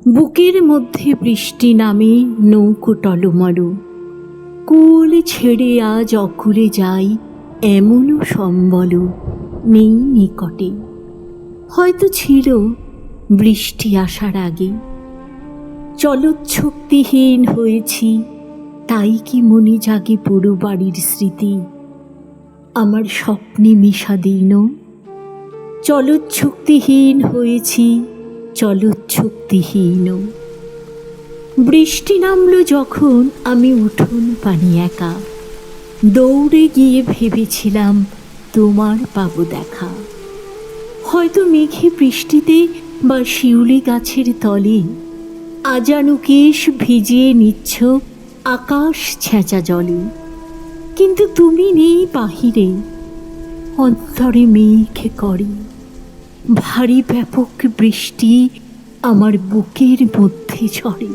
বুকের মধ্যে বৃষ্টি নামে নৌকো টলমল, কুল ছেড়ে আজ অকুলে যাই এমনও সম্বল নেই নিকটে। হয়তো ছিল বৃষ্টি আসার আগে, চলচ্ছক্তিহীন হয়েছি, তাই কি মনে জাগে পুরো বাড়ির স্মৃতি আমার স্বপ্নে মিশাদীন। চলচ্ছক্তিহীন হয়েছি, চলচ্ছক্তিহীন। বৃষ্টি নামল যখন আমি উঠোন পানি একা, দৌড়ে গিয়ে ভেবেছিলাম তোমার পাবো দেখা। হয়তো মেঘে বৃষ্টিতে বা শিউলি গাছের তলে আজানু কেশ ভিজিয়ে নিচ্ছ আকাশ ছেঁচা জলে। কিন্তু তুমি নেই বাহিরে, অন্তরে মেঘ করে ভারী ব্যাপক বৃষ্টি আমার বুকের মধ্যে ঝরে।